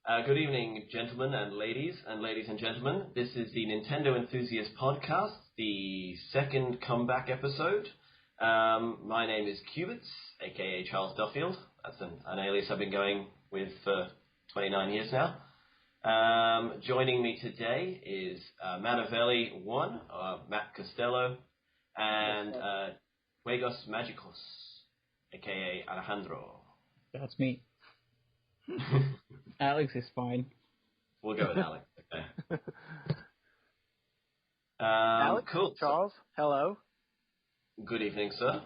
Good evening, gentlemen and ladies and gentlemen. This is the Nintendo Enthusiast Podcast, the second comeback episode. My name is Cubits, aka Charles Duffield. That's an alias I've been going with for 29 years now. Joining me today is Manavelli 1, Matt Costello, and Juegos Magicos, aka Alejandro. That's me. Alex is fine. We'll go with Alex. Okay. Alex, cool. Charles, hello. Good evening, sir.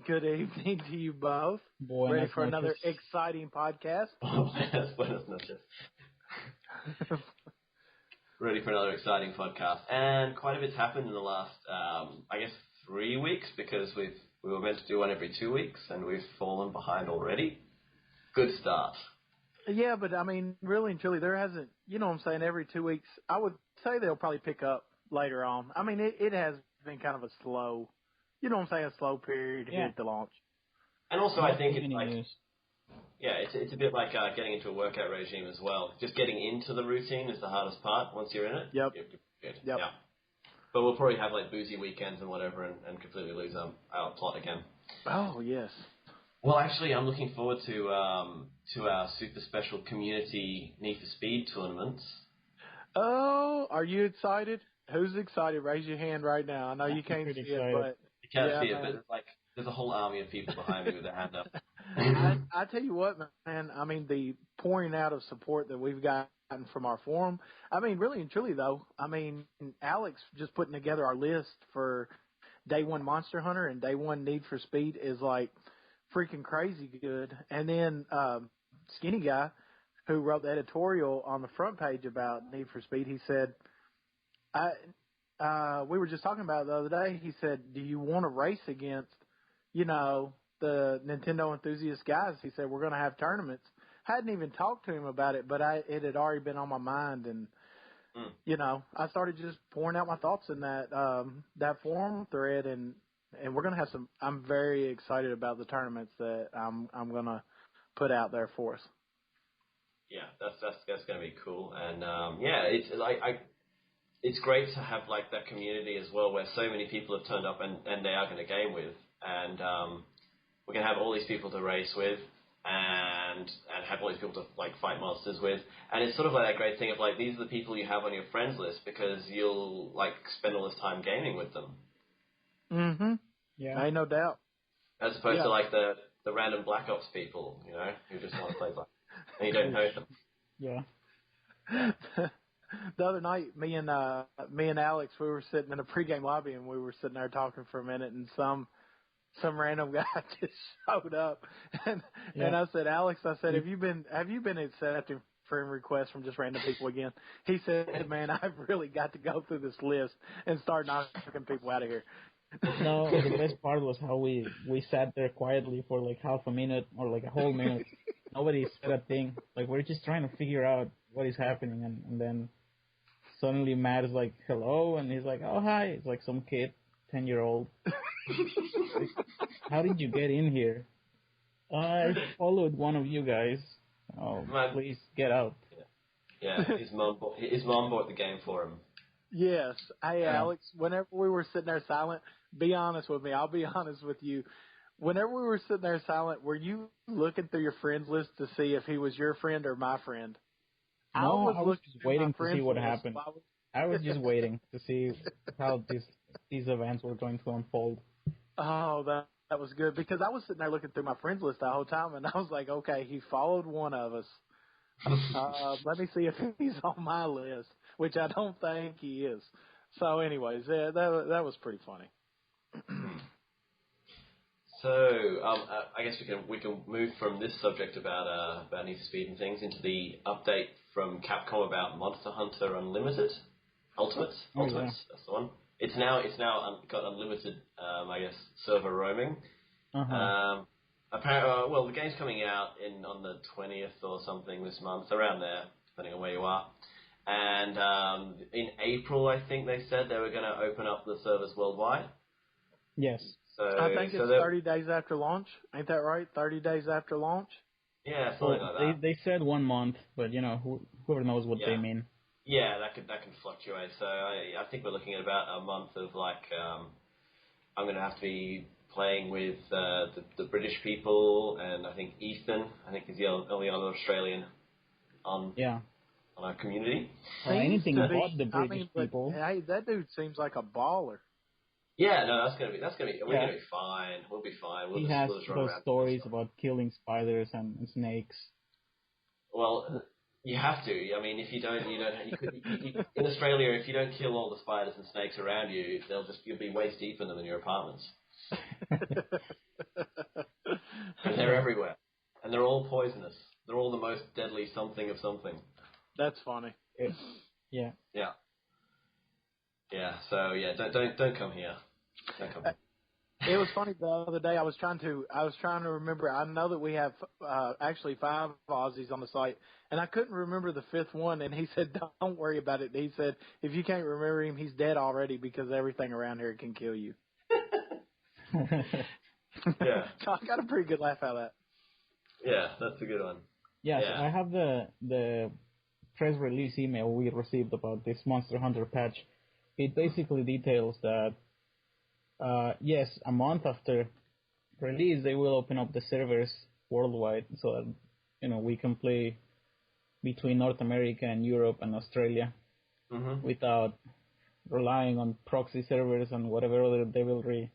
Good evening to you both. Buenas Ready for noches. another exciting podcast? Buenas noches. Ready for another exciting podcast. And quite a bit's happened in the last, 3 weeks, because we were meant to do one every 2 weeks, and we've fallen behind already. Good start. Yeah, but I mean, really and truly, there hasn't, you know what I'm saying, every 2 weeks. I would say they'll probably pick up later on. I mean, it has been kind of a slow, you know what I'm saying, a slow period here at the launch. And also, I think it's like, it's a bit like getting into a workout regime as well. Just getting into the routine is the hardest part. Once you're in it, Yep. You're good. Yep. Yeah. But we'll probably have like boozy weekends and whatever, and completely lose our plot again. Oh, yes. Well, actually, I'm looking forward to our super special community Need for Speed tournaments. Oh, are you excited? Who's excited? Raise your hand right now. I know you can't see it, but You can't see it, but there's a whole army of people behind me with their hand up. I tell you what, man. I mean, the pouring out of support that we've gotten from our forum. I mean, really and truly, though. I mean, Alex just putting together our list for Day 1 Monster Hunter and Day 1 Need for Speed is like freaking crazy good. And then Skinny Guy, who wrote the editorial on the front page about Need for Speed, he said, we were just talking about it the other day. He said, do you want to race against, you know, the Nintendo Enthusiast guys? He said, we're going to have tournaments. Hadn't even talked to him about it, but it had already been on my mind. And, you know, I started just pouring out my thoughts in that forum thread, and we're going to have some. I'm very excited about the tournaments that I'm going to put out there for us. Yeah, that's going to be cool. And it's like it's great to have like that community as well, where so many people have turned up and they are going to game with, and we're going to have all these people to race with, and have all these people to like fight monsters with. And it's sort of like that great thing of like, these are the people you have on your friends list because you'll like spend all this time gaming with them. Mm-hmm. Yeah, ain't no doubt. As opposed to like the random Black Ops people, you know, who just want to play like, and you don't know them. Yeah. The other night, me and Alex, we were sitting in a pregame lobby, and we were sitting there talking for a minute, and some random guy just showed up, and I said, Alex, have you been accepting friend requests from just random people again? He said, man, I've really got to go through this list and start knocking people out of here. No, the best part was how we sat there quietly for like half a minute or like a whole minute. Nobody said a thing. Like, we're just trying to figure out what is happening, and then suddenly Matt is like, hello, and he's like, oh, hi. It's like some kid, 10-year-old. Like, how did you get in here? I followed one of you guys. Oh, please get out. Yeah, his mom bought the game for him. Yes. Hey, Alex, whenever we were sitting there silent, be honest with me. I'll be honest with you. Whenever we were sitting there silent, were you looking through your friends list to see if he was your friend or my friend? No, I was just waiting to see what happened. I was just waiting to see how these events were going to unfold. Oh, that was good, because I was sitting there looking through my friends list the whole time, and I was like, okay, he followed one of us. Let me see if he's on my list, which I don't think he is. So, anyways, that was pretty funny. So, I guess we can move from this subject about Need for Speed and things into the update from Capcom about Monster Hunter Unlimited, Ultimates. That's the one. It's now got unlimited, server roaming. Apparently, the game's coming out on the 20th or something this month, around there, depending on where you are. And in April, I think they said they were going to open up the servers worldwide. Yes. I think it's 30 days after launch. Ain't that right? 30 days after launch? Yeah, something Well, like that. they said 1 month, but whoever knows what they Yeah. mean. Yeah, that can fluctuate. So I think we're looking at about a month of I'm going to have to be playing with the British people, and I think Ethan, I think is the only other Australian on our community. Anything to but the be, British but people. hey, that dude seems like a baller. Yeah, no, we're gonna be fine. We'll be fine. He has we'll just run those around. stories about killing spiders and snakes. Well, you have to. I mean, if you don't, in Australia, if you don't kill all the spiders and snakes around you, you'll be waist deep in them in your apartments. And they're everywhere, and they're all poisonous. They're all the most deadly something of something. That's funny. Yeah. Yeah. Yeah. So yeah, don't come here. Don't come here. It was funny the other day. I was trying to remember. I know that we have actually 5 Aussies on the site, and I couldn't remember the 5th one. And he said, "Don't worry about it." He said, "If you can't remember him, he's dead already because everything around here can kill you." Yeah. So I got a pretty good laugh out of that. Yeah, that's a good one. Yes, Yeah. I have the press release email we received about this Monster Hunter patch. It basically details that, yes, a month after release, they will open up the servers worldwide so that, we can play between North America and Europe and Australia without relying on proxy servers and whatever other devilish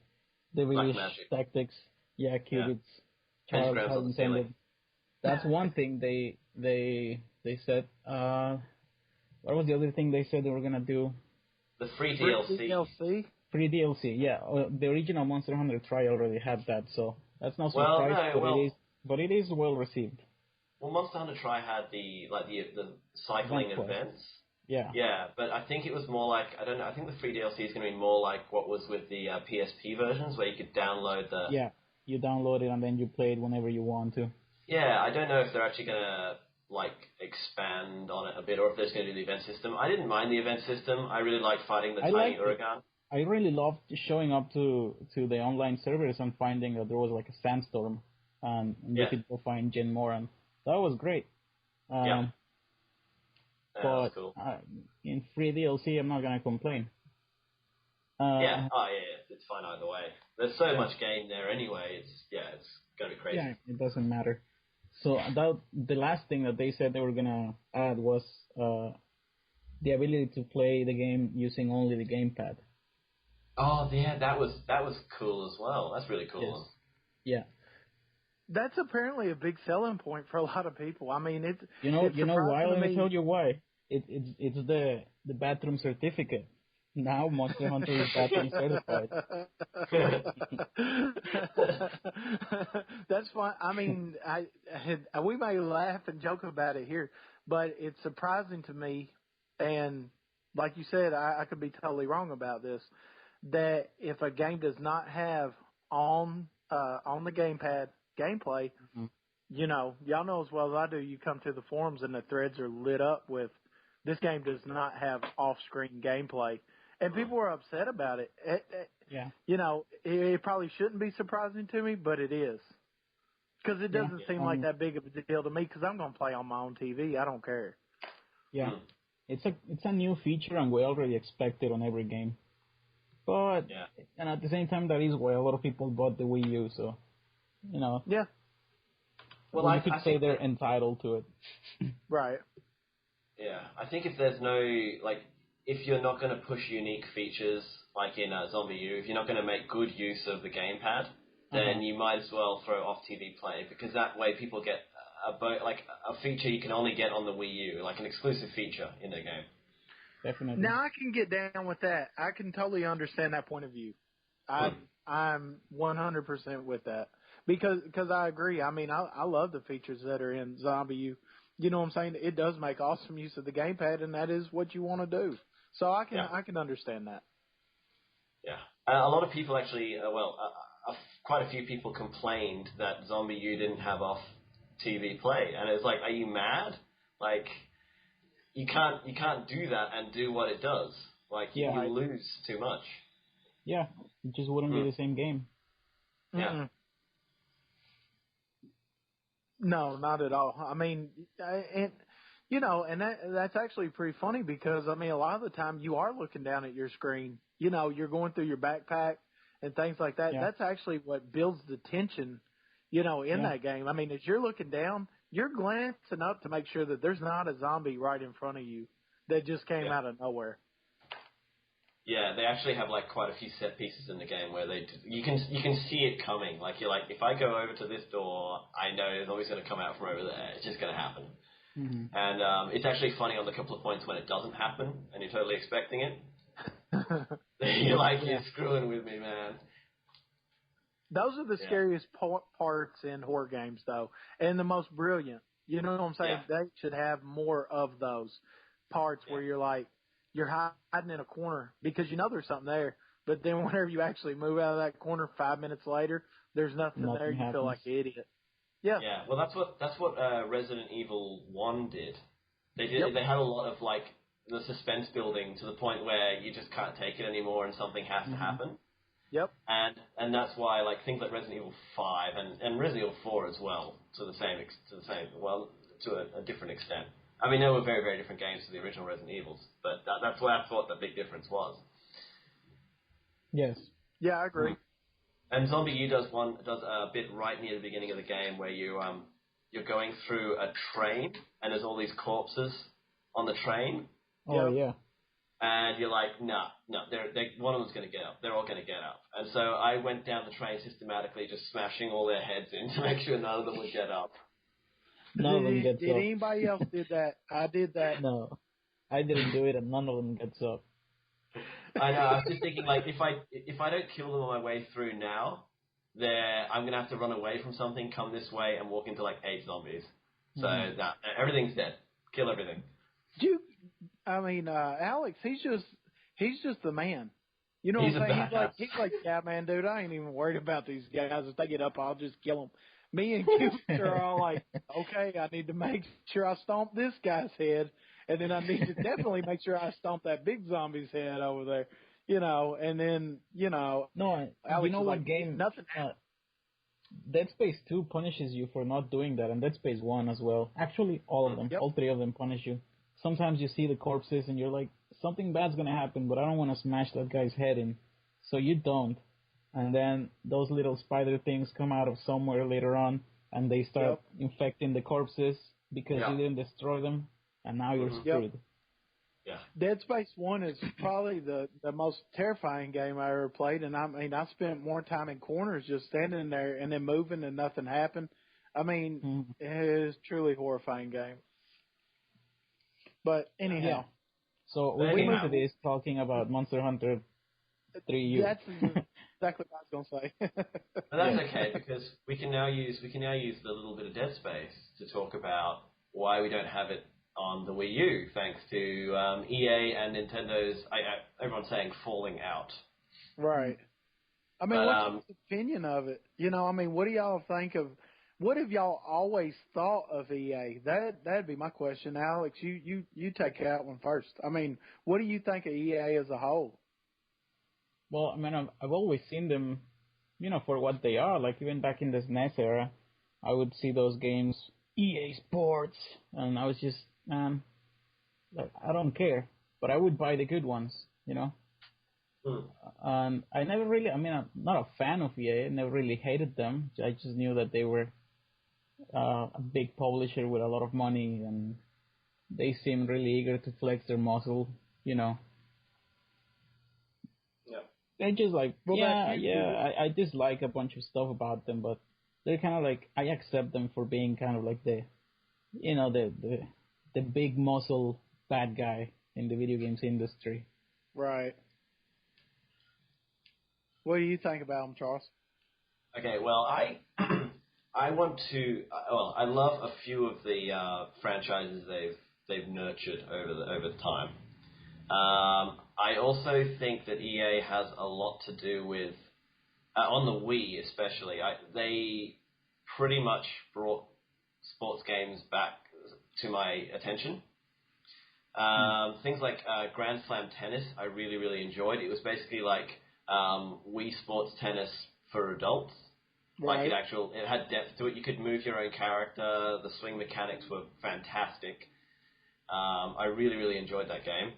tactics. Yeah, qubits. Charles has intended. That's one thing they said. What was the other thing they said they were gonna do? The free DLC. Free DLC, yeah. The original Monster Hunter trial already had that, so that's no surprise. But it is well received. Well, Monster Hunter Tri had the cycling events. Yeah. Yeah, but I think it was more like, I don't know, I think the free DLC is going to be more like what was with the PSP versions, where you could download the... Yeah, you download it and then you play it whenever you want to. Yeah, I don't know if they're actually going to, expand on it a bit, or if there's going to do the event system. I didn't mind the event system. I really liked fighting the tiny Uragan. I really loved showing up to the online servers and finding that there was like a sandstorm, and you could go find Jen Moran. That was great. Yeah, but cool. In free DLC, I'm not gonna complain. It's fine either way. There's so much game there anyway. It's gonna be crazy. Yeah, it doesn't matter. So the last thing that they said they were gonna add was the ability to play the game using only the gamepad. Oh yeah, that was cool as well. That's really cool. Yes. Yeah. That's apparently a big selling point for a lot of people. I mean, it's you know why? Let me tell you why. It's the bathroom certificate. Now Monster Hunter is bathroom certified. That's fine. I mean, we may laugh and joke about it here, but it's surprising to me, and like you said, I could be totally wrong about this, that if a game does not have on the gamepad gameplay, y'all know as well as I do, you come to the forums and the threads are lit up with, this game does not have off-screen gameplay. And people were upset about it. It probably shouldn't be surprising to me, but it is. Because it doesn't seem like that big of a deal to me, because I'm going to play on my own TV. I don't care. Yeah. It's a new feature, and we already expect it on every game. But, and at the same time, that is why a lot of people bought the Wii U, so, Yeah. Well, I could say they're entitled to it. Right. Yeah. I think if there's no, if you're not going to push unique features, like in Zombie U, if you're not going to make good use of the gamepad, then you might as well throw off TV play, because that way people get a feature you can only get on the Wii U, like an exclusive feature in the game. Definitely. Now I can get down with that. I can totally understand that point of view. I'm 100% with that, because I agree. I mean, I love the features that are in Zombie U. You know what I'm saying? It does make awesome use of the gamepad, and that is what you want to do. So I can understand that. Yeah. A lot of people actually, quite a few people complained that Zombie U didn't have off TV play, and it's like, are you mad? Like, you can't do that and do what it does. Like, you lose too much. Yeah, it just wouldn't be the same game. Yeah. No, not at all. I mean, and and that's actually pretty funny because I mean, a lot of the time you are looking down at your screen. You're going through your backpack and things like that. Yeah. That's actually what builds the tension, in that game. I mean, as you're looking down, you're glancing up to make sure that there's not a zombie right in front of you that just came out of nowhere. Yeah, they actually have like quite a few set pieces in the game where you can see it coming. Like you're like, if I go over to this door, I know it's always going to come out from over there. It's just going to happen. Mm-hmm. And it's actually funny on the couple of points when it doesn't happen and you're totally expecting it. You're like, you're screwing with me, man. Those are the scariest parts in horror games, though, and the most brilliant. You know what I'm saying? Yeah. They should have more of those parts where you're like, you're hiding in a corner because you know there's something there, but then whenever you actually move out of that corner 5 minutes later, there's nothing there. You feel like an idiot. Yeah. Yeah. Well, that's what Resident Evil 1 did. They did. They had a lot of like the suspense building to the point where you just can't take it anymore and something has to happen. Yep. And that's why like things like Resident Evil 5 and Resident Evil 4 as well to a different extent. I mean, they were very, very different games to the original Resident Evils, but that's what I thought the big difference was. Yes. Yeah, I agree. And Zombie U does a bit right near the beginning of the game where you're going through a train and there's all these corpses on the train. Oh yeah. And you're like, no, one of them's going to get up. They're all going to get up. And so I went down the train systematically, just smashing all their heads in to make sure none of them would get up. None of them gets up. Did anybody else did that? I did that. No, I didn't do it, and none of them gets up. I know. I was just thinking, like, if I don't kill them on my way through now, I'm going to have to run away from something, come this way, and walk into like 8 zombies. So everything's dead. Kill everything. Alex, he's just the man. You know what I'm saying? He's like, yeah, man, dude, I ain't even worried about these guys. If they get up, I'll just kill them. Me and Cupid are all like, okay, I need to make sure I stomp this guy's head, and then I need to definitely make sure I stomp that big zombie's head over there, and then, No, Alex you know what game? Nothing. Dead Space 2 punishes you for not doing that, and Dead Space 1 as well. Actually, all of them, all 3 of them punish you. Sometimes you see the corpses and you're like, something bad's going to happen, but I don't want to smash that guy's head in. So you don't. And then those little spider things come out of somewhere later on, and they start infecting the corpses because you didn't destroy them, and now you're screwed. Yeah. Dead Space 1 is probably the most terrifying game I ever played, and I mean, I spent more time in corners just standing there and then moving and nothing happened. I mean, it is truly a horrifying game. But anyhow. So we went into this talking about Monster Hunter 3U. That's exactly what I was going to say. But that's okay, because we can now use the little bit of Dead Space to talk about why we don't have it on the Wii U, thanks to EA and Nintendo's, everyone's saying, falling out. Right. I mean, what's your opinion of it? What do y'all think of? What have y'all always thought of EA? That'd be my question, Alex. You take that one first. I mean, what do you think of EA as a whole? Well, I mean, I've always seen them, for what they are. Like even back in the SNES era, I would see those games, EA Sports, and I was just, man, like, I don't care, but I would buy the good ones, And I never really, I'm not a fan of EA. I never really hated them. I just knew that they were a big publisher with a lot of money, and they seemed really eager to flex their muscle, Yeah. They're just like, I dislike a bunch of stuff about them, but they're kind of like, I accept them for being kind of like the big muscle bad guy in the video games industry. Right. What do you think about them, Charles? Okay, well, I love a few of the franchises they've nurtured over the time. I also think that EA has a lot to do with, on the Wii especially, they pretty much brought sports games back to my attention. Things like Grand Slam Tennis, I really, really enjoyed. It was basically like Wii Sports Tennis for adults. Like it had depth to it. You could move your own character. The swing mechanics were fantastic. I really, really enjoyed that game.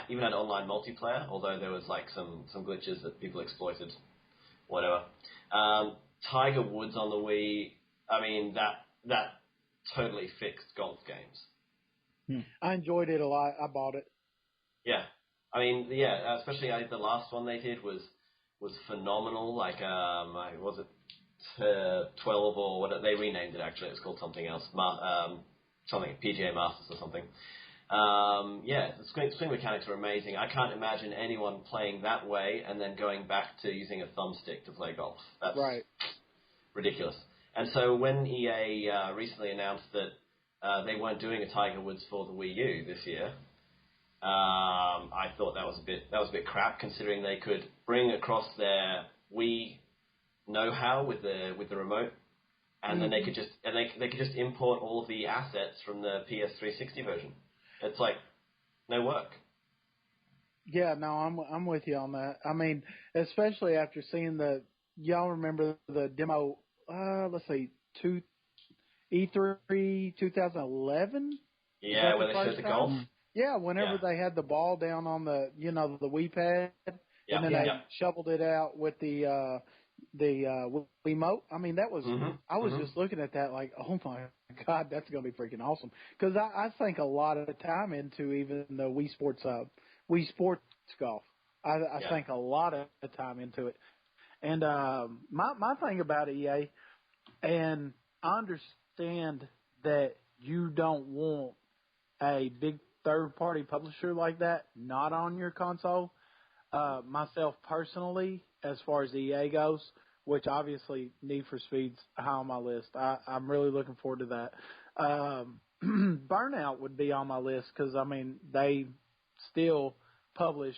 Even had online multiplayer, although there was like some glitches that people exploited. Whatever. Tiger Woods on the Wii. I mean, that totally fixed golf games. I enjoyed it a lot. I bought it. Yeah. I mean, yeah, especially the last one they did was phenomenal. Like, was it 12 or what? They renamed it actually. It was called something else. Something PGA Masters or something. Yeah, the swing mechanics are amazing. I can't imagine anyone playing that way and then going back to using a thumbstick to play golf. That's ridiculous. And so when EA recently announced that they weren't doing a Tiger Woods for the Wii U this year, I thought that was a bit crap, considering they could bring across their Wii know-how with the remote, and then they could just import all of the assets from the PS360 version. It's like no work. Yeah, no, I'm with you on that. I mean, especially after seeing y'all remember the demo? Let's see, E3 2011. Yeah, where they showed the golf. Yeah, whenever they had the ball down on the the Wii pad, and then they shoveled it out with the Wiimote. I mean, that was I was just looking at that like, oh my God, that's gonna be freaking awesome. Because I think a lot of the time into even the Wii Sports golf. I think a lot of the time into it. And my thing about EA, and I understand that you don't want a big third-party publisher like that not on your console. Myself personally, as far as EA goes, which obviously Need for Speed's high on my list. I'm really looking forward to that. Burnout would be on my list because, I mean, they still publish,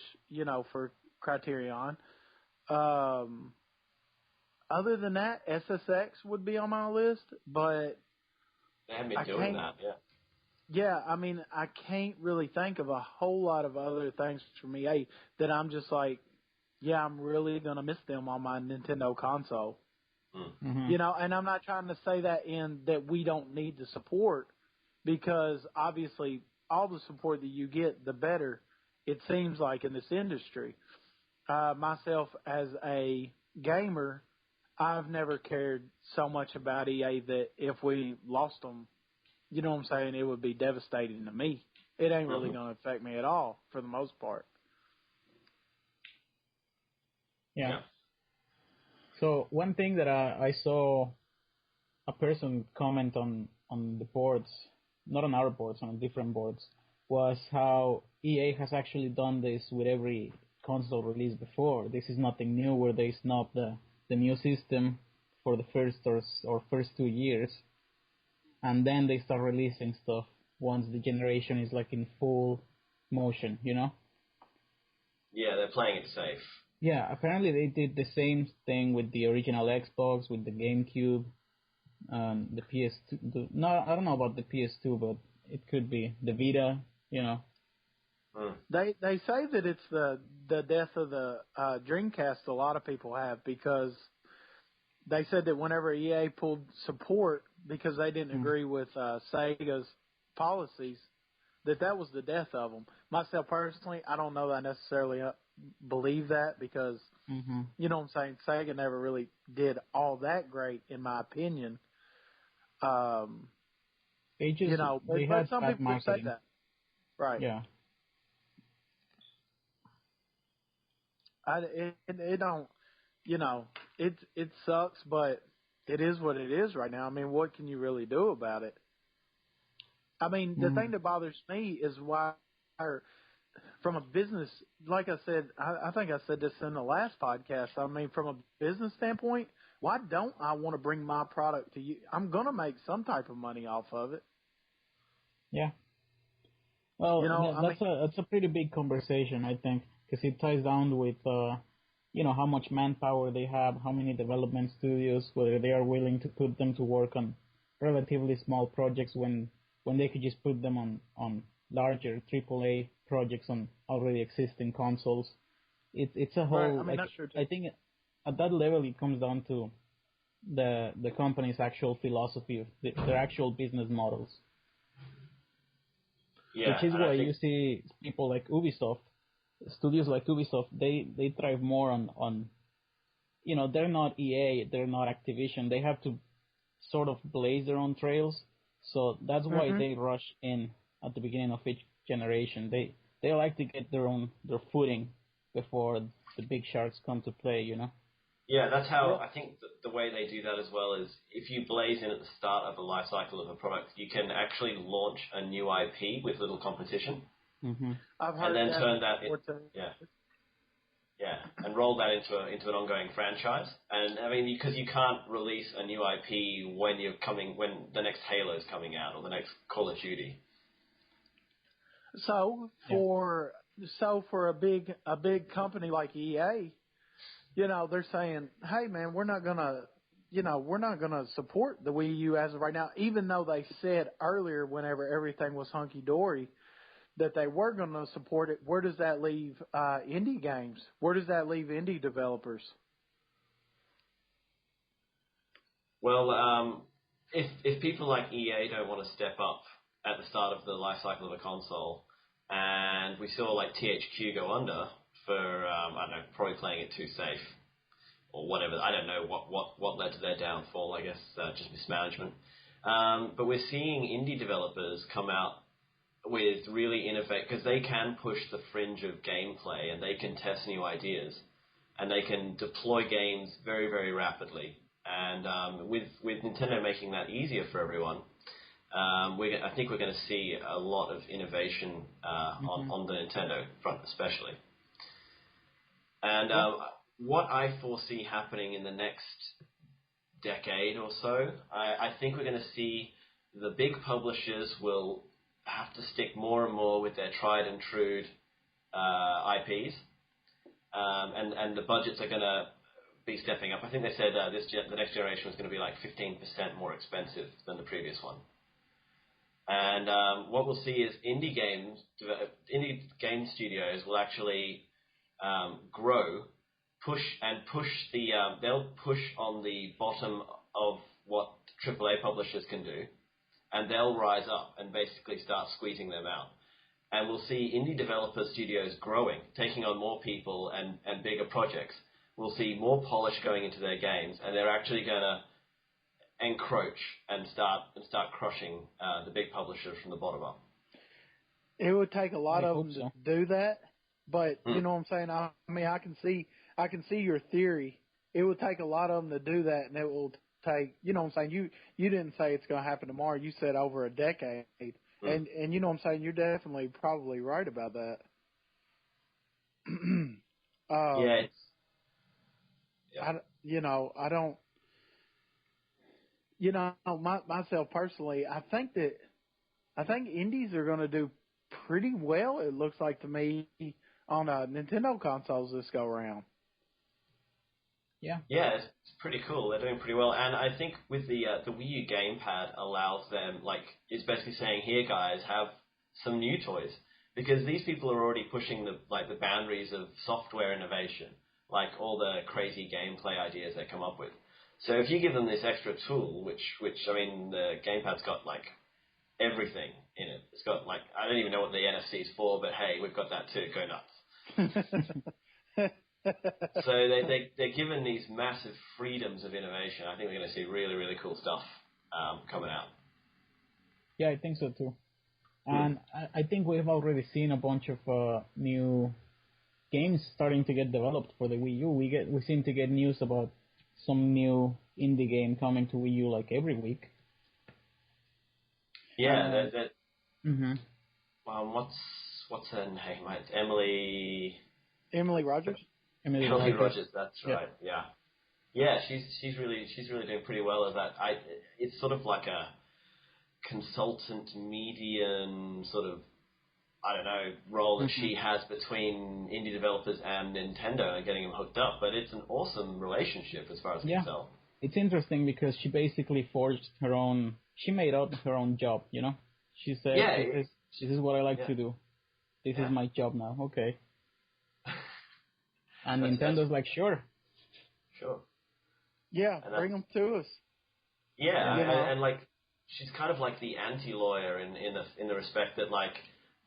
for Criterion. Other than that, SSX would be on my list, but they haven't been doing that, Yeah, I mean, I can't really think of a whole lot of other things from EA that I'm just like, yeah, I'm really going to miss them on my Nintendo console. Mm-hmm. And I'm not trying to say that that we don't need the support, because obviously all the support that you get, the better it seems like in this industry. Myself as a gamer, I've never cared so much about EA that if we lost them, you know what I'm saying, it would be devastating to me. It ain't really going to affect me at all for the most part. Yeah. So one thing that I saw a person comment on the boards, not on our boards, on different boards, was how EA has actually done this with every console release before. This is nothing new, where they snub the new system for the first or first 2 years, and then they start releasing stuff once the generation is like in full motion, Yeah, they're playing it safe. Yeah, apparently they did the same thing with the original Xbox, with the GameCube, the PS2. No, I don't know about the PS2, but it could be the Vita, They say that it's the death of the Dreamcast a lot of people have, because they said that whenever EA pulled support because they didn't agree with Sega's policies, that was the death of them. Myself personally, I don't know that I necessarily believe that, because, you know what I'm saying, Sega never really did all that great, in my opinion. They but some people say that. Right. Yeah. It don't, it sucks, but it is what it is right now. I mean, what can you really do about it? I mean, the thing that bothers me is why, from a business, like I said, I think I said this in the last podcast. I mean, from a business standpoint, why don't I want to bring my product to you? I'm going to make some type of money off of it. Yeah. Well, that's a pretty big conversation, I think, because it ties down with, how much manpower they have, how many development studios, whether they are willing to put them to work on relatively small projects when they could just put them on larger AAA projects on already existing consoles. It's a whole. Right. I mean, that's true too. I think at that level it comes down to the company's actual philosophy of their actual business models. Yeah, which is why you see people like Ubisoft, studios like Ubisoft, they thrive more on they're not EA, they're not Activision. They have to sort of blaze their own trails. So that's why they rush in at the beginning of each generation. They like to get their footing before the big sharks come to play, Yeah, that's how I think the way they do that as well is if you blaze in at the start of the life cycle of a product, you can actually launch a new IP with little competition. Mm-hmm. I've heard and then that turn that and roll that into an ongoing franchise. And I mean, because you can't release a new IP when the next Halo is coming out or the next Call of Duty. So for a big company like EA, they're saying, hey man, we're not gonna support the Wii U as of right now, even though they said earlier, whenever everything was hunky dory, that they were going to support it. Where does that leave indie games? Where does that leave indie developers? Well, if people like EA don't want to step up at the start of the life cycle of a console, and we saw like THQ go under for I don't know, probably playing it too safe or whatever. I don't know what led to their downfall. I guess just mismanagement. But we're seeing indie developers come out with really innovate, because they can push the fringe of gameplay and they can test new ideas and they can deploy games very, very rapidly. And with Nintendo making that easier for everyone, I think we're going to see a lot of innovation on the Nintendo front especially. And what I foresee happening in the next decade or so, I think we're going to see the big publishers will have to stick more and more with their tried and true IPs, and the budgets are going to be stepping up. I think they said the next generation was going to be like 15% more expensive than the previous one. And what we'll see is indie game studios will actually grow, they'll push on the bottom of what AAA publishers can do, and they'll rise up and basically start squeezing them out. And we'll see indie developer studios growing, taking on more people and bigger projects. We'll see more polish going into their games, and they're actually going to encroach and start crushing the big publishers from the bottom up. It would take a lot of them to do that, but you know what I'm saying? I mean, I can see your theory. It would take a lot of them to do that, and it will take, you know what I'm saying? You didn't say it's going to happen tomorrow. You said over a decade. And you know what I'm saying? You're definitely probably right about that. Myself personally, I think indies are going to do pretty well, it looks like to me, on Nintendo consoles this go around. Yeah, it's pretty cool. They're doing pretty well, and I think with the Wii U gamepad allows them, like, it's basically saying, here guys, have some new toys, because these people are already pushing the boundaries of software innovation, like all the crazy gameplay ideas they come up with. So if you give them this extra tool, which I mean, the gamepad's got like everything in it. It's got like, I don't even know what the NFC is for, but hey, we've got that too. Go nuts. So they're given these massive freedoms of innovation. I think we're going to see really, really cool stuff coming out. Yeah, I think so too. And I think we've already seen a bunch of new games starting to get developed for the Wii U. We seem to get news about some new indie game coming to Wii U like every week. Yeah, what's her name? It's Emily Rogers. Emily Rogers, that's right. Yeah. She's really doing pretty well at that. It's sort of like a consultant medium sort of, I don't know, role that she has between indie developers and Nintendo and getting them hooked up. But it's an awesome relationship as far as I can tell. It's interesting because she basically forged her own. She made out her own job. You know, she said, "This is what I like to do. This is my job now." Okay. And Nintendo's like, sure. Yeah, bring them to us. Yeah, and like she's kind of like the anti-lawyer in the respect that like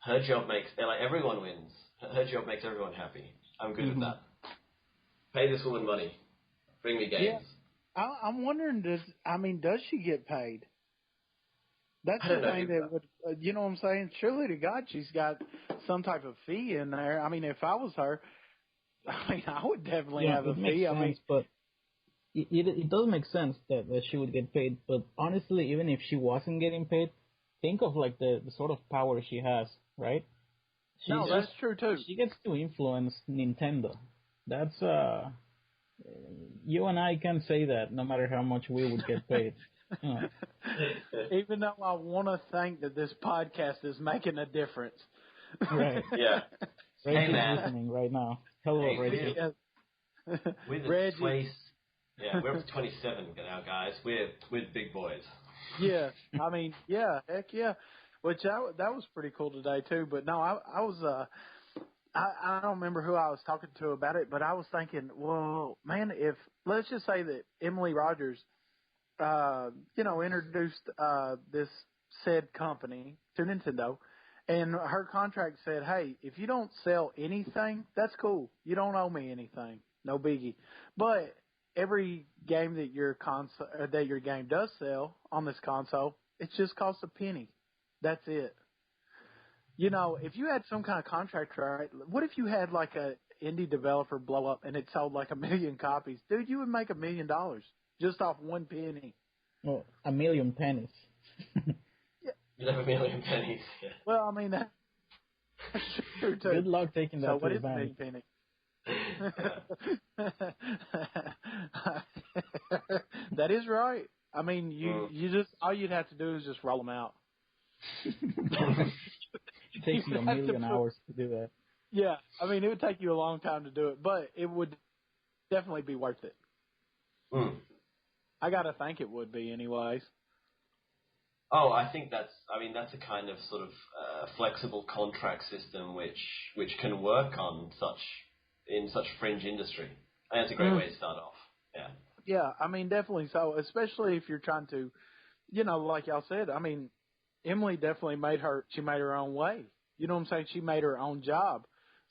her job makes like everyone wins. Her job makes everyone happy. I'm good with that. Pay this woman money. Bring me games. Yeah. I'm wondering, does she get paid? That's the thing that would, you know what I'm saying? Surely to God, she's got some type of fee in there. I mean, if I was her, I would definitely have a fee. But it does make sense that she would get paid. But honestly, even if she wasn't getting paid, think of like the sort of power she has, right? That's true too. She gets to influence Nintendo. That's you and I can say that no matter how much we would get paid. Even though I want to think that this podcast is making a difference. Right. Yeah. Reggie's listening right now. Hello, Reggie. We're up to 27 now, guys. We're big boys. Yeah. I mean, yeah, heck yeah. Which that was pretty cool today too. But no, I was I don't remember who I was talking to about it, but I was thinking, well, man, if let's just say that Emily Rogers, introduced this said company to Nintendo, and her contract said, hey, if you don't sell anything, that's cool. You don't owe me anything, no biggie. But every game that your game does sell on this console, it just costs a penny. That's it. You know, if you had some kind of contract, right? What if you had like a indie developer blow up and it sold like 1 million copies? Dude, you would make $1 million just off 1 penny. Well, 1 million pennies. Yeah. You'd have 1 million pennies. Yeah. Well, I mean, that's true too. Good luck taking that to the bank. So what is 1 million penny? That is right. I mean, you just all you'd have to do is just roll them out. It takes you 1 million hours to do that. Yeah, I mean, it would take you a long time to do it, but it would definitely be worth it. I gotta think it would be, anyways. Oh, I think that's a kind of sort of flexible contract system which can work in such fringe industry. I think that's a great way to start off. Yeah. Yeah, I mean, definitely so, especially if you're trying to, like y'all said, I mean, Emily definitely made her own way. You know what I'm saying? She made her own job.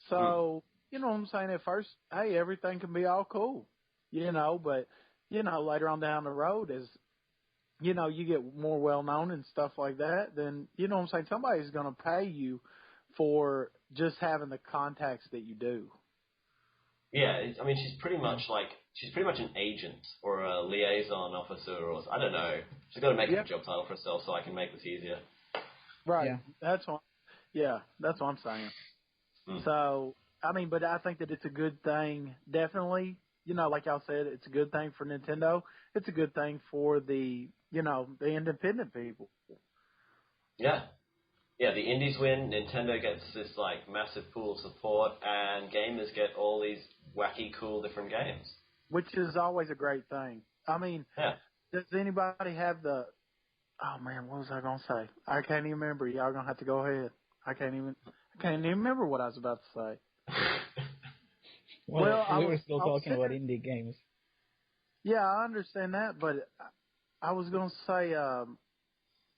So, you know what I'm saying? At first, hey, everything can be all cool, but, later on down the road as, you get more well-known and stuff like that, then, you know what I'm saying? Somebody's going to pay you for just having the contacts that you do. Yeah, I mean, she's pretty much an agent or a liaison officer, or I don't know. She's got to make a job title for herself so I can make this easier. Right. Yeah. That's what I'm saying. So, I mean, but I think that it's a good thing. Definitely, like y'all said, it's a good thing for Nintendo. It's a good thing for the independent people. Yeah. Yeah, the indies win, Nintendo gets this, like, massive pool of support, and gamers get all these wacky, cool, different games. Which is always a great thing. I mean, does anybody have the... Oh, man, what was I going to say? I can't even remember. Y'all going to have to go ahead. I can't even remember what I was about to say. Well, we were still talking about indie games. Yeah, I understand that, but I was going to say...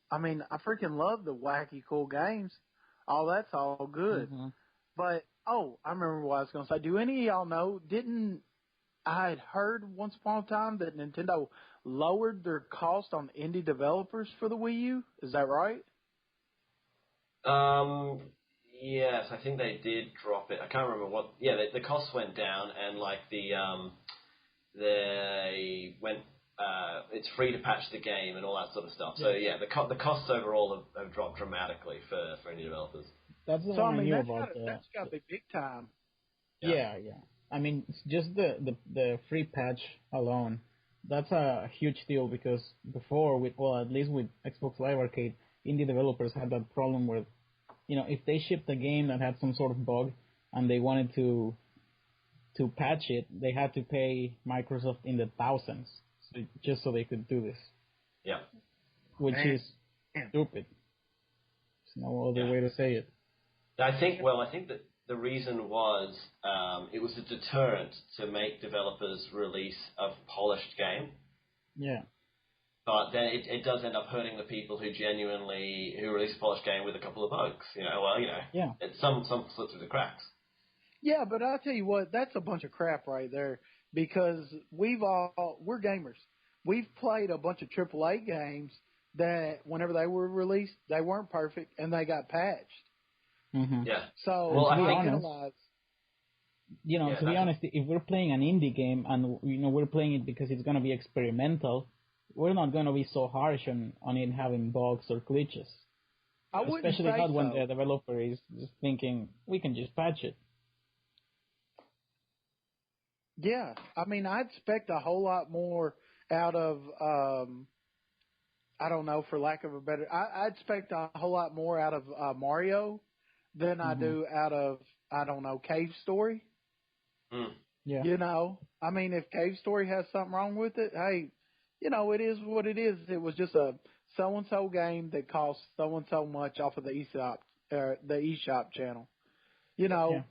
I mean, I freaking love the wacky, cool games. All that's all good. But, I remember what I was going to say. Do any of y'all know, I had heard once upon a time that Nintendo lowered their cost on indie developers for the Wii U? Is that right? Yes, I think they did drop it. I can't remember what. Yeah, the costs went down, and like they went. It's free to patch the game and all that sort of stuff. So yeah, the costs overall have dropped dramatically for indie developers. That's the one I knew about. That's got to be big time. Yeah. I mean, it's just the free patch alone. That's a huge deal because before, at least with Xbox Live Arcade, indie developers had that problem where, if they shipped a game that had some sort of bug and they wanted to patch it, they had to pay Microsoft in the thousands. Just so they could do this. Yeah. Which is stupid. There's no other way to say it. I think that the reason was it was a deterrent to make developers release a polished game. Yeah. But then it does end up hurting the people who release a polished game with a couple of bugs. Yeah. Some slip through the cracks. Yeah, but I'll tell you what, that's a bunch of crap right there because we're gamers. We've played a bunch of AAA games that whenever they were released, they weren't perfect and they got patched. Mm-hmm. Yeah. So, well, I think, analyze. To be honest, if we're playing an indie game and we're playing it because it's going to be experimental, we're not going to be so harsh on it having bugs or glitches. Especially not when the developer is just thinking we can just patch it. Yeah, I mean, I expect a whole lot more out of, I don't know, for lack of a better, I expect a whole lot more out of Mario than I do out of, I don't know, Cave Story. Mm. Yeah. I mean, if Cave Story has something wrong with it, hey, it is what it is. It was just a so-and-so game that cost so-and-so much off of the eShop channel.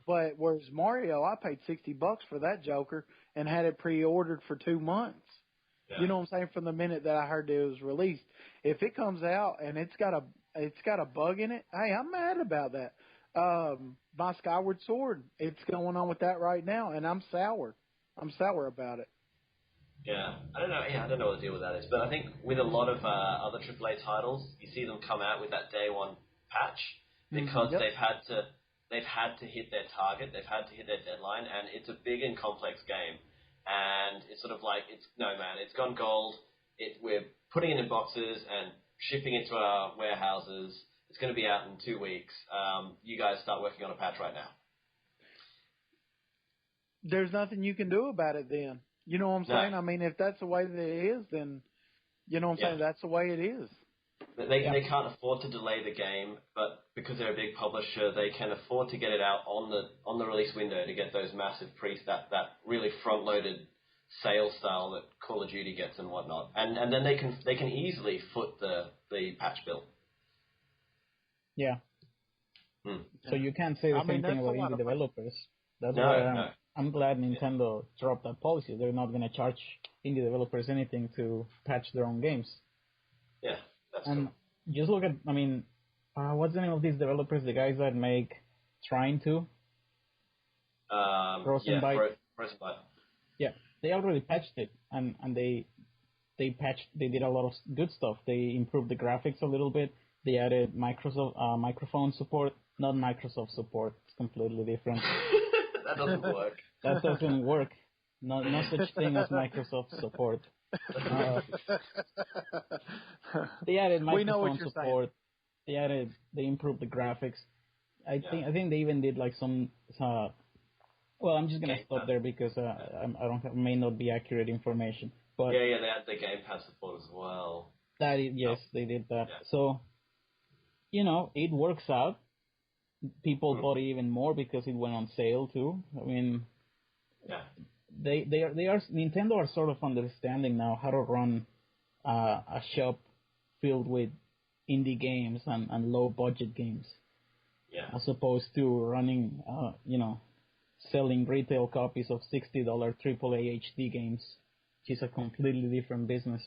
But whereas Mario, I paid $60 for that Joker and had it pre-ordered for 2 months. Yeah. You know what I'm saying? From the minute that I heard that it was released, if it comes out and it's got a bug in it, hey, I'm mad about that. My Skyward Sword, it's going on with that right now, and I'm sour. I'm sour about it. Yeah, I don't know. Yeah, I don't know what the deal with that is, but I think with a lot of other AAA titles, you see them come out with that day one patch because they've had to hit their target, they've had to hit their deadline, and it's a big and complex game. And it's sort of like, it's gone gold. We're putting it in boxes and shipping it to our warehouses. It's going to be out in 2 weeks. You guys start working on a patch right now. There's nothing you can do about it then. You know what I'm saying? I mean, if that's the way that it is, then, you know what I'm saying? That's the way it is. They can't afford to delay the game, but because they're a big publisher, they can afford to get it out on the release window to get those massive that really front-loaded sales style that Call of Duty gets and whatnot, and then they can easily foot the patch bill. Yeah. So you can't say the same thing about indie developers. That's why I'm glad Nintendo dropped that policy. They're not going to charge indie developers anything to patch their own games. Yeah. And just look at, what's the name of these developers? The guys that make Trying To? Frozen Byte. Yeah, they already patched it, and they did a lot of good stuff. They improved the graphics a little bit. They added microphone support, not Microsoft support. It's completely different. That doesn't work. That doesn't work. No such thing as Microsoft support. They added microphone support. Saying. They improved the graphics. I think they even did like some. Well, I'm just gonna stop there because may not be accurate information. But they had the Game Pass support as well. They did that. Yeah. So, it works out. People bought it even more because it went on sale too. Nintendo are sort of understanding now how to run a shop filled with indie games and low budget games. Yeah. As opposed to running, selling retail copies of $60 AAA HD games, which is a completely different business.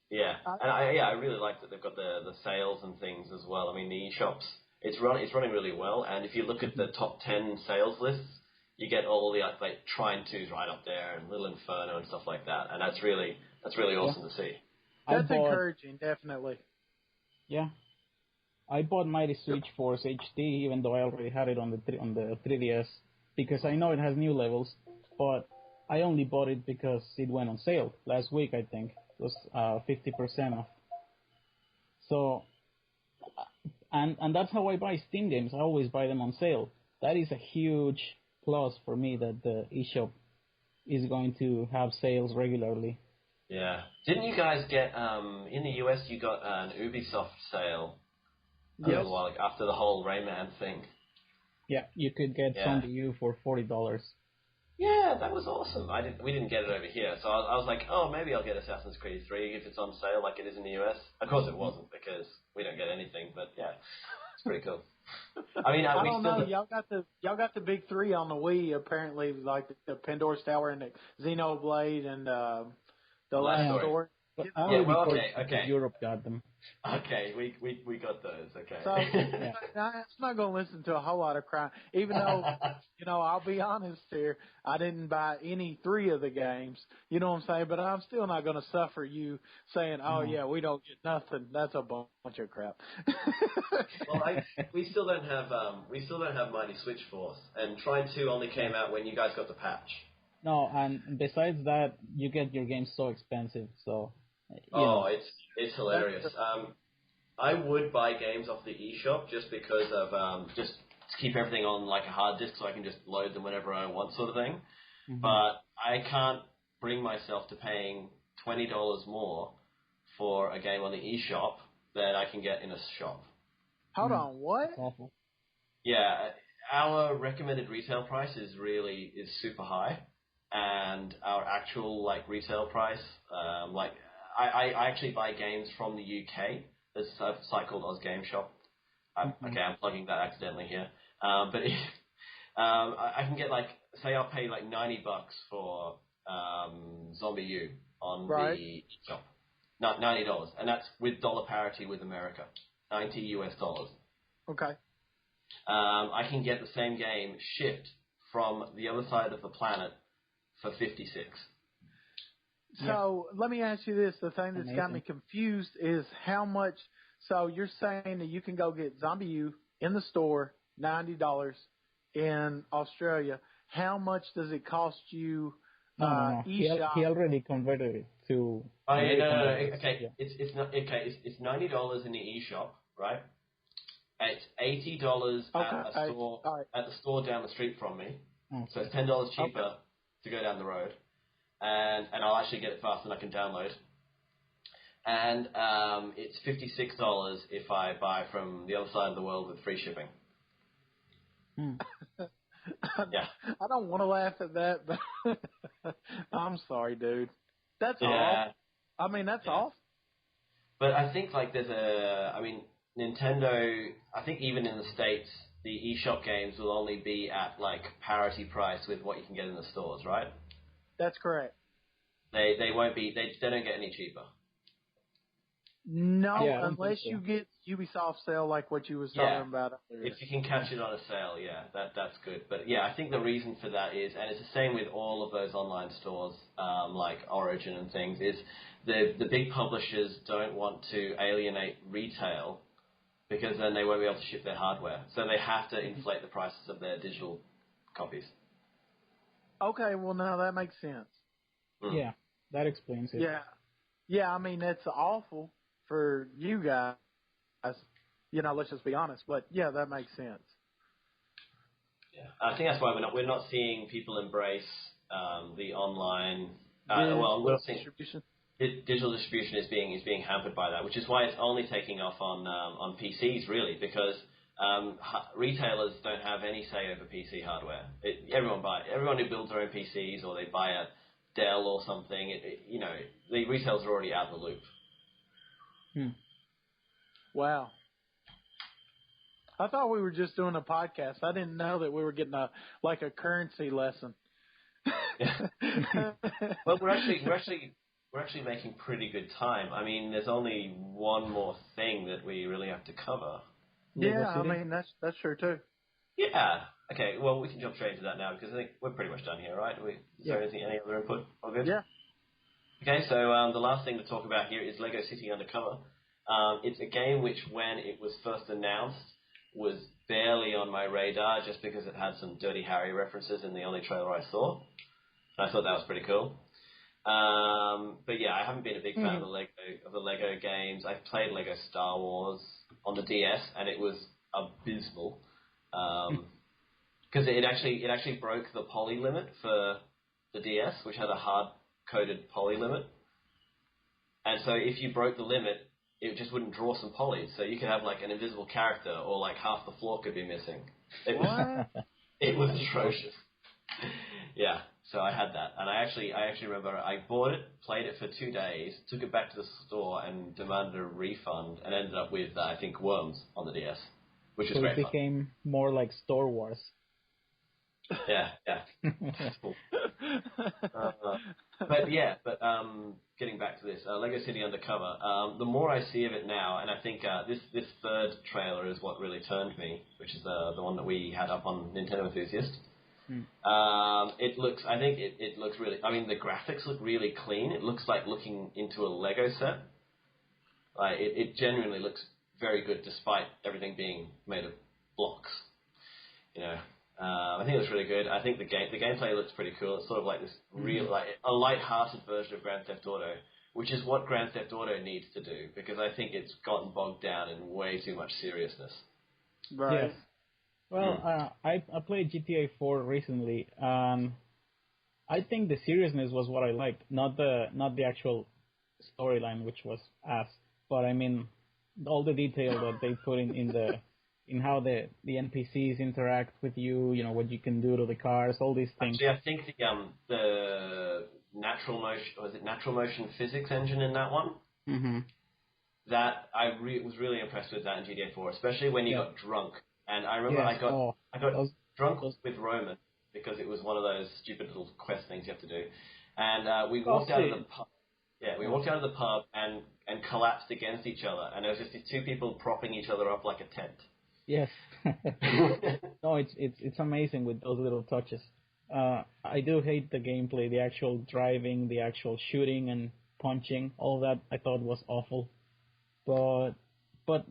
Yeah, and I really like that they've got the sales and things as well. I mean, the eShops, it's running really well. And if you look at the top 10 sales lists, you get all the like Trying To's right up there and Little Inferno and stuff like that. And that's really awesome to see. That's encouraging, definitely. Yeah. I bought Mighty Switch Force HD, even though I already had it on the 3DS, because I know it has new levels, but I only bought it because it went on sale last week, I think. It was 50% off. So, and that's how I buy Steam games. I always buy them on sale. That is a huge plus for me that the eShop is going to have sales regularly. Yeah. Didn't you guys get, in the US, you got an Ubisoft sale? A little while after the whole Rayman thing. Yeah, you could get Zombie U for $40. Yeah, that was awesome. We didn't get it over here, so I was like, oh, maybe I'll get Assassin's Creed 3 if it's on sale like it is in the US. Of course it wasn't because we don't get anything, but yeah. It's pretty cool. I mean, I we don't still know. Y'all got the big three on the Wii. Apparently, like the Pandora's Tower and the Xenoblade and the Last Story. But yeah, well, okay. Europe got them. Okay, we got those. Okay. So I'm not going to listen to a whole lot of crime, even though I'll be honest here. I didn't buy any three of the games. You know what I'm saying? But I'm still not going to suffer you saying, "Oh yeah, we don't get nothing." That's a bunch of crap. Well, we still don't have Mighty Switch Force, and Trine 2 only came out when you guys got the patch. No, and besides that, you get your games so expensive. So. It's hilarious. I would buy games off the eShop just because of just to keep everything on like a hard disk so I can just load them whenever I want, sort of thing. Mm-hmm. But I can't bring myself to paying $20 more for a game on the eShop that I can get in a shop. Hold on, what? That's awful. Yeah, our recommended retail price is super high, and our actual like retail price, I actually buy games from the UK. There's a site called Oz Game Shop. Okay, I'm plugging that accidentally here. But if, I can get say I'll pay $90 for Zombie U on the shop. $90, and that's with dollar parity with America. $90 US. Okay. I can get the same game shipped from the other side of the planet for $56. So let me ask you this. The thing that's got me confused is how much. So you're saying that you can go get Zombie U in the store, $90 in Australia. How much does it cost you? No. He already converted it to. Oh yeah, no. Okay, yeah. It's not okay. It's $90 in the eShop, right? It's $80 at the store down the street from me. Okay. So it's $10 cheaper to go down the road. And I'll actually get it faster than I can download. And it's $56 if I buy from the other side of the world with free shipping. Yeah. I don't want to laugh at that, but I'm sorry, dude. That's all. I mean, that's all. But I think Nintendo, I think even in the States, the eShop games will only be at parity price with what you can get in the stores, right? That's correct. They won't be. They don't get any cheaper. No, unless you get Ubisoft sale like what you was talking about earlier. If you can catch it on a sale, that's good. But I think the reason for that is, and it's the same with all of those online stores like Origin and things, is the big publishers don't want to alienate retail because then they won't be able to ship their hardware. So they have to inflate the prices of their digital copies. Okay, well now that makes sense. Yeah, that explains it. Yeah. I mean that's awful for you guys. Let's just be honest. But yeah, that makes sense. Yeah, I think that's why we're not seeing people embrace the online. Distribution. Digital distribution is being hampered by that, which is why it's only taking off on PCs really, because retailers don't have any say over PC hardware. Everyone who builds their own PCs or they buy a Dell or something, the retailers are already out of the loop. Wow. I thought we were just doing a podcast. I didn't know that we were getting a currency lesson. Well, we're actually making pretty good time. I mean, there's only one more thing that we really have to cover. Yeah, I mean that's true too. Yeah. Okay. Well, we can jump straight into that now because I think we're pretty much done here, right? Is there any other input? All good? Yeah. Okay. So the last thing to talk about here is Lego City Undercover. It's a game which, when it was first announced, was barely on my radar just because it had some Dirty Harry references in the only trailer I saw. And I thought that was pretty cool. But yeah, I haven't been a big fan of the Lego games. I've played Lego Star Wars on the DS, and it was abysmal. Because it actually broke the poly limit for the DS, which had a hard-coded poly limit. And so if you broke the limit, it just wouldn't draw some polys. So you could have an invisible character, or half the floor could be missing. It was atrocious. Yeah, so I had that, and I actually remember I bought it, played it for 2 days, took it back to the store, and demanded a refund, and ended up with I think Worms on the DS, which is So great it fun. became more like Star Wars. Yeah. That's cool. But getting back to this, Lego City Undercover, the more I see of it now, and I think this third trailer is what really turned me, which is the one that we had up on Nintendo Enthusiast. It looks really, I mean, the graphics look really clean. It looks like looking into a Lego set. Like, it genuinely looks very good despite everything being made of blocks. You know, I think it looks really good. I think the gameplay looks pretty cool. It's sort of like this real, like a light-hearted version of Grand Theft Auto, which is what Grand Theft Auto needs to do, because I think it's gotten bogged down in way too much seriousness. Right. Yes. Well, I played GTA 4 recently. I think the seriousness was what I liked, not the actual storyline, which was ass. But I mean, all the detail that they put in how the NPCs interact with you, you know, what you can do to the cars, all these things. Actually, I think the natural motion physics engine in that one. Mm-hmm. That was really impressed with that in GTA 4, especially when you got drunk. And I remember I got drunk with Roman because it was one of those stupid little quest things you have to do. And we walked out of the pub. Yeah, we walked out of the pub and collapsed against each other, and there was just these two people propping each other up like a tent. Yes. No, it's amazing with those little touches. I do hate the gameplay, the actual driving, the actual shooting and punching, all that I thought was awful. But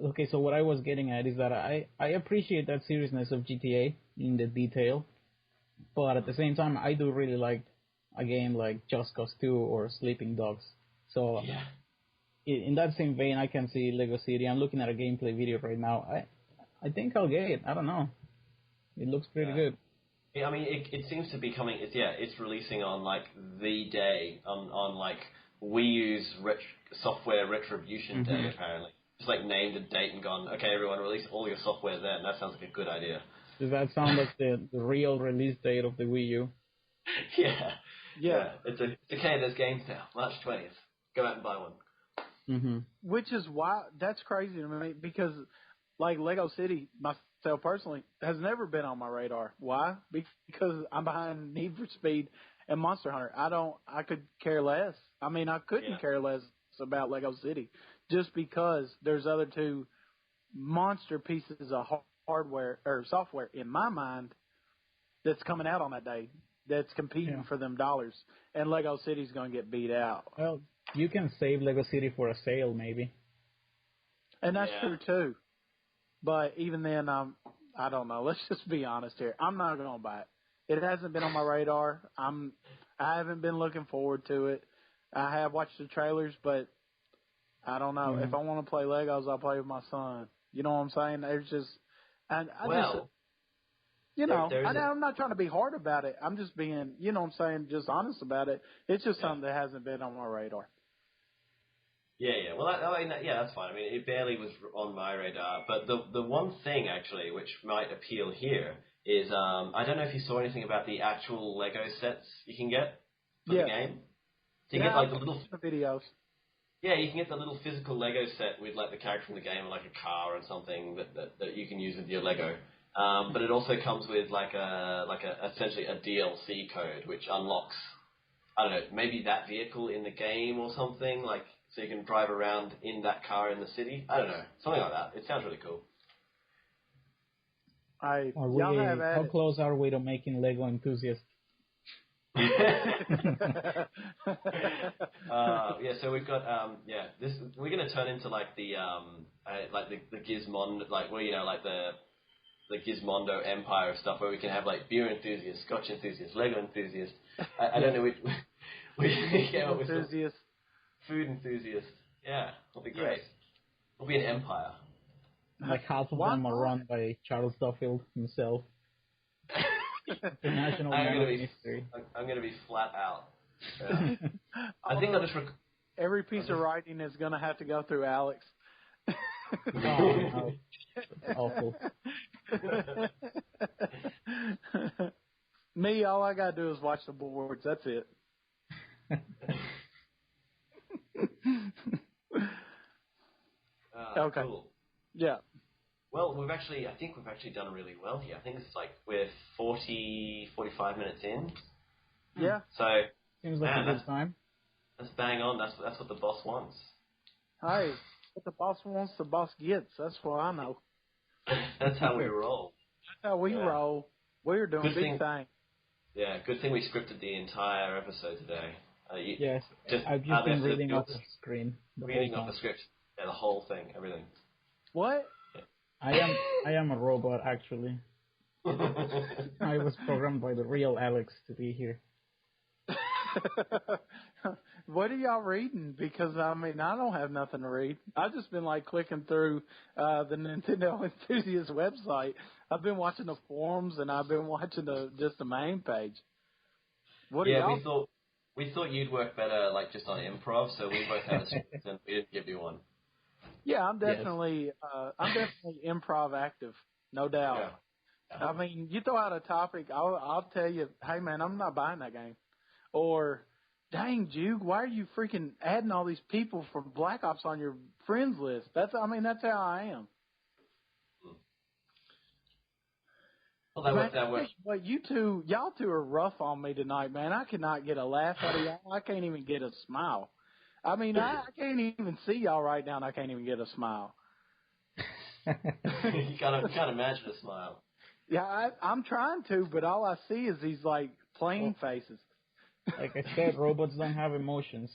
okay, so what I was getting at is that I appreciate that seriousness of GTA in the detail, but at the same time, I do really like a game like Just Cause 2 or Sleeping Dogs. So in that same vein, I can see Lego City. I'm looking at a gameplay video right now. I think I'll get it. I don't know. It looks pretty good. Yeah, I mean, it seems to be coming. It's releasing on like the day on like Wii U's software retribution day apparently. Just like named a date and gone, okay, everyone, release all your software then. That sounds like a good idea. Does that sound like the real release date of the Wii U? Yeah. It's okay. There's games now. March 20th. Go out and buy one. Mm-hmm. Which is why that's crazy to me, because like Lego City, myself personally, has never been on my radar. Why? Because I'm behind Need for Speed and Monster Hunter. I could care less. I mean, I couldn't care less about Lego City just because there's other two monster pieces of hardware or software in my mind that's coming out on that day that's competing for them dollars, and Lego City's going to get beat out. Well, you can save Lego City for a sale, maybe. And that's true too. But even then, I don't know. Let's just be honest here. I'm not going to buy it. It hasn't been on my radar. I haven't been looking forward to it. I have watched the trailers, but I don't know. If I want to play Legos, I'll play with my son. You know what I'm saying? There's just, and I'm not trying to be hard about it. I'm just being, you know what I'm saying, just honest about it. It's just something that hasn't been on my radar. Yeah. Well, that's fine. I mean, it barely was on my radar. But the one thing, actually, which might appeal here is, I don't know if you saw anything about the actual Lego sets you can get for the game. So you get, like, the little videos. Yeah, you can get the little physical Lego set with, like, the character from the game or, like, a car or something that you can use with your Lego. But it also comes with, essentially a DLC code, which unlocks, I don't know, maybe that vehicle in the game or something, like, so you can drive around in that car in the city. I don't know, something like that. It sounds really cool. How close are we to making Lego Enthusiast? So we've got we're gonna turn into like the Gizmondo, like the Gizmondo empire of stuff, where we can have like beer enthusiasts, Scotch enthusiasts, Lego enthusiasts. I don't know which we came up with enthusiast. Food enthusiast. Yeah, it'll be great. It'll be an empire. Like half of them are run by Charles Duffield himself. International Man of Mystery. I'm going to be flat out. Yeah. I think I'll just... Every piece of writing is going to have to go through Alex. No. Awful. Me, all I got to do is watch the boards. That's it. Okay. Cool. Yeah. Well, I think we've actually done really well here. I think it's like we're 45 minutes in. Yeah. So, Seems like a good time. That's bang on. That's what the boss wants. Hey, what the boss wants, the boss gets. That's what I know. That's how we roll. That's how we roll. We're doing big things. Yeah, good thing we scripted the entire episode today. Yes, I've just been reading off the screen. Reading off the script. Yeah, the whole thing, everything. What? Yeah. I am a robot, actually. I was programmed by the real Alex to be here. What are y'all reading? Because, I mean, I don't have nothing to read. I've just been, like, clicking through the Nintendo Enthusiast website. I've been watching the forums, and I've been watching just the main page. What are y'all? We thought you'd work better, like, just on improv, so we both had a script, and we didn't give you one. Yeah, I'm definitely improv active, no doubt. Yeah. I mean, you throw out a topic, I'll tell you, hey, man, I'm not buying that game. Or, dang, Juke, why are you freaking adding all these people from Black Ops on your friends list? That's how I am. Well, that works. But y'all two are rough on me tonight, man. I cannot get a laugh out of y'all. I can't even get a smile. I mean, I can't even see y'all right now, and I can't even get a smile. You can't imagine a smile. Yeah, I'm trying to, but all I see is these, like, plain faces. Like I said, robots don't have emotions.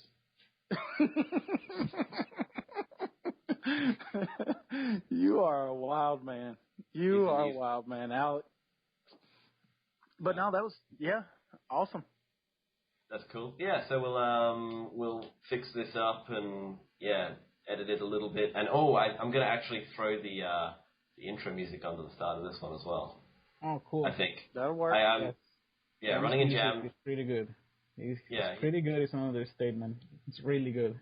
You are a wild man. You are a wild man, Alex. But no, that was, awesome. That's cool. Yeah, so we'll fix this up and edit it a little bit. And I'm gonna actually throw the intro music onto the start of this one as well. Oh, cool. I think that'll work. Runninginjam. It's pretty good. It's pretty good. It's an understatement. It's really good.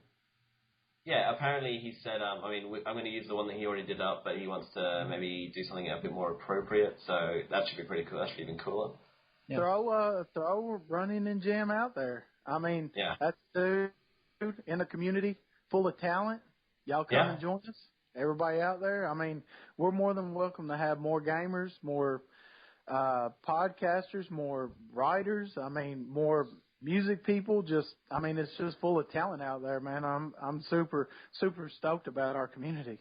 Yeah, apparently he said, I'm going to use the one that he already did up, but he wants to maybe do something a bit more appropriate. So that should be pretty cool. That should be even cooler. Yeah. Throw Runninginjam out there. I mean, that's a dude in a community full of talent. Y'all come and join us. Everybody out there. I mean, we're more than welcome to have more gamers, more podcasters, more writers. I mean, more music people. It's just full of talent out there, man. I'm super, super stoked about our community.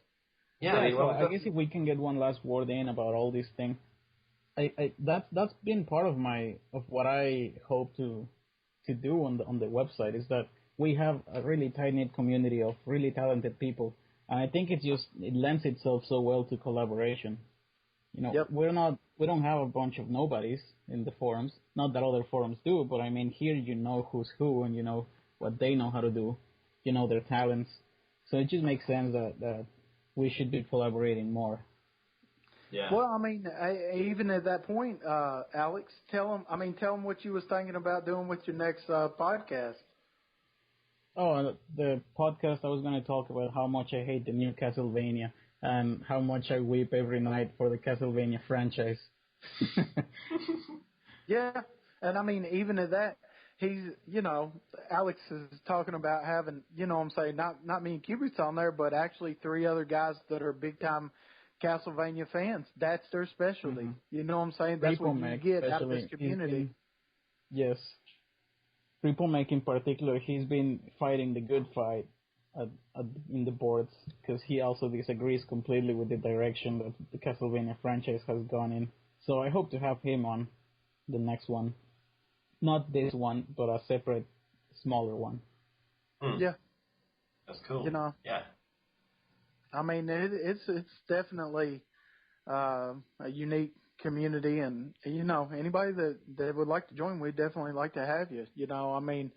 Yeah, I guess if we can get one last word in about all these things. That's been part of what I hope to do on the website is that we have a really tight-knit community of really talented people, and I think it lends itself so well to collaboration. You know, we don't have a bunch of nobodies in the forums. Not that other forums do, but I mean here you know who's who and you know what they know how to do, you know their talents. So it just makes sense that we should be collaborating more. Yeah. Well, I mean, even at that point, Alex, tell them what you was thinking about doing with your next podcast. Oh, the podcast I was going to talk about how much I hate the new Castlevania and how much I weep every night for the Castlevania franchise. Yeah, and I mean, even at that, Alex is talking about having, I'm saying, not me and Cubits on there, but actually 3 other guys that are big-time Castlevania fans. That's their specialty. Mm-hmm. You know what I'm saying? That's what you get out of this community. Yes. Ripple-Make in particular, he's been fighting the good fight in the boards because he also disagrees completely with the direction that the Castlevania franchise has gone in. So I hope to have him on the next one. Not this one, but a separate, smaller one. Yeah. That's cool. Yeah. I mean, it's definitely a unique community, and anybody that would like to join, we'd definitely like to have you. I mean,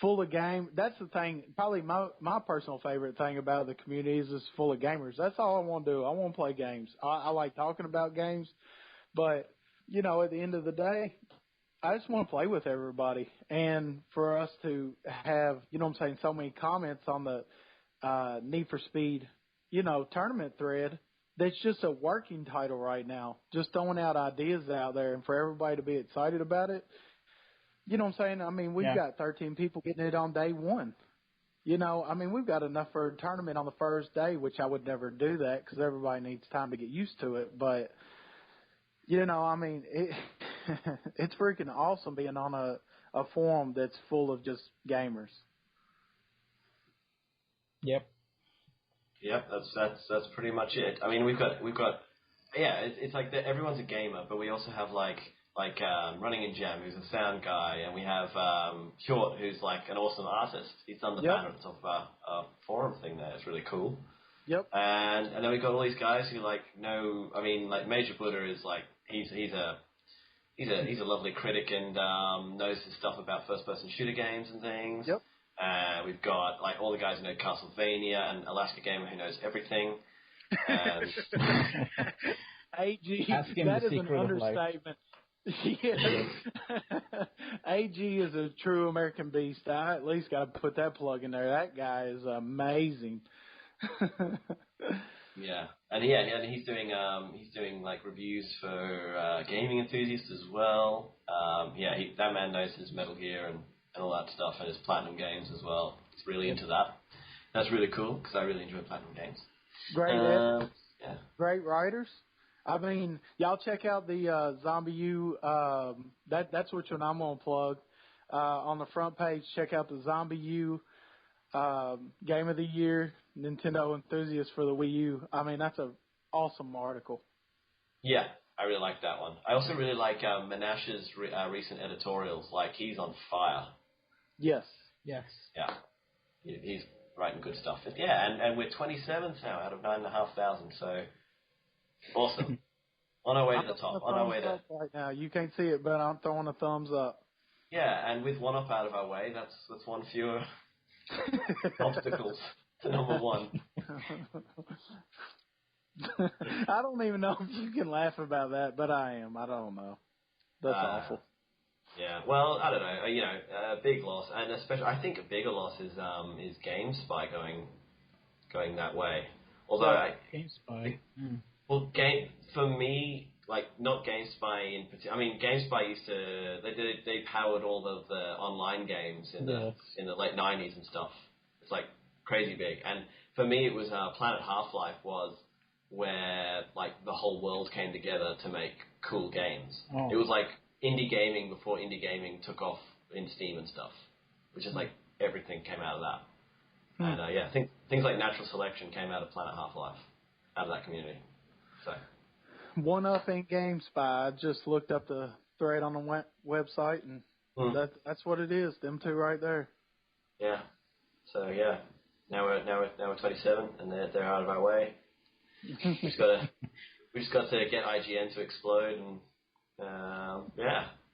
full of game. That's the thing. Probably my personal favorite thing about the community is it's full of gamers. That's all I want to do. I want to play games. I like talking about games, but at the end of the day, I just want to play with everybody, and for us to have so many comments on the Need for Speed tournament thread, that's just a working title right now. Just throwing out ideas out there and for everybody to be excited about it. You know what I'm saying? I mean, we've got 13 people getting it on day one. You know, I mean, we've got enough for a tournament on the first day, which I would never do that because everybody needs time to get used to it. But, you know, I mean, it's freaking awesome being on a forum that's full of just gamers. Yep. Yep, that's pretty much it. I mean, we've got yeah, it's like everyone's a gamer, but we also have like Runninginjam, who's a sound guy, and we have Short, who's like an awesome artist. He's done the banner at the top of our forum thing there. It's really cool. Yep. And then we've got all these guys who like know. I mean, like Major Blitter is like he's a lovely critic and knows his stuff about first-person shooter games and things. Yep. We've got like all the guys who know Castlevania and Alaska Gamer who knows everything. AG, that is an understatement. Yes. AG is a true American beast. I at least got to put that plug in there. That guy is amazing. Yeah, and he's doing like reviews for Gaming Enthusiast as well. That man knows his Metal Gear and all that stuff, and his Platinum games as well. He's really into that. That's really cool because I really enjoy Platinum games. Great writers. I mean, y'all check out the Zombie U. That's which one I'm gonna plug. On the front page, check out the Zombie U Game of the Year Nintendo Enthusiast for the Wii U. I mean, that's an awesome article. Yeah, I really like that one. I also really like Menash's recent editorials. Like, he's on fire. Yes. Yes. Yeah. He's writing good stuff. Yeah, and we're 27th now out of 9,500, so awesome. On our way to the top. On our way to... Right now. You can't see it, but I'm throwing a thumbs up. Yeah, and with one up out of our way, that's one fewer obstacles to number one. I don't even know if you can laugh about that, but I am. I don't know. That's awful. Yeah, well, I don't know. Big loss, and especially I think a bigger loss is GameSpy going that way. Although GameSpy. Well, for me, like not GameSpy in particular. I mean, GameSpy used to they powered all of the online games in the late '90s and stuff. It's like crazy big, and for me, it was Planet Half-Life was where like the whole world came together to make cool games. Oh. It was like indie gaming before indie gaming took off in Steam and stuff, which is like everything came out of that. And things like Natural Selection came out of Planet Half-Life, out of that community. So one up in GameSpy. I just looked up the thread on the website, and that's what it is. Them two right there. Yeah. So yeah, now we're 27, and they're out of our way. we just got to get IGN to explode, and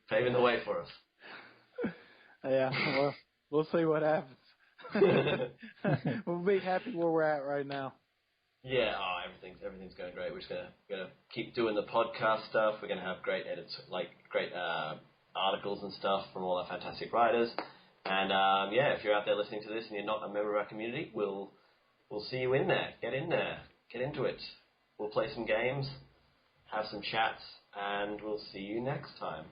paving the way for us. Yeah, well, we'll see what happens. We'll be happy where we're at right now. Yeah, everything's going great. We're just gonna keep doing the podcast stuff. We're gonna have great edits, like great articles and stuff from all our fantastic writers. And if you're out there listening to this and you're not a member of our community, we'll see you in there. Get in there. Get into it. We'll play some games, have some chats, and we'll see you next time.